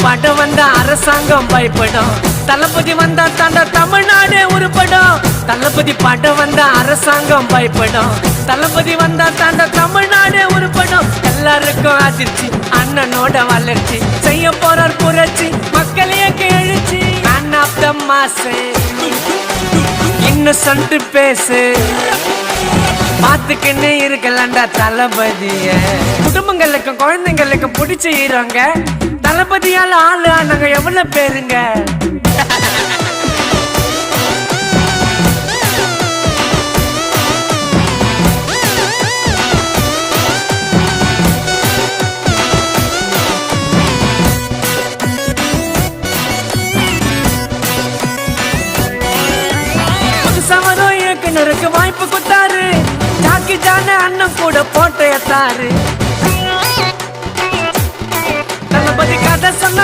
படம் வந்தா அரசாங்கம் பயப்படும். தளபதி வந்தா தாண்டா தமிழ்நாடு உருப்படும். தளபதி படம் வந்தா அரசாங்கம் பயப்படும். தளபதி வந்தா தாண்டா தமிழ்நாடு உருப்படும். எல்லாருக்கும் அதிர்ச்சி, அண்ணனோட வளர்ச்சி, செய்ய போறார் புரட்சி, மக்களையே எழுச்சி. Man of the mass, innocent பேசு, பாத்துக்கின்னு இருக்கலாண்டா தளபதிய. குடும்பங்களுக்கும் குழந்தைங்களுக்கும் பிடிச்ச ஹீரோங்க. தளபதியால ஆளு ஆனாங்க எவ்வளவு பேருங்க. புதுசவரோ இயக்குனருக்கு வாய்ப்பு கொடுத்தாரு. ஜாக்கி ஜான அண்ணன் கூட போட்டோ எடுத்தாரு. தளபதி கதை சொன்ன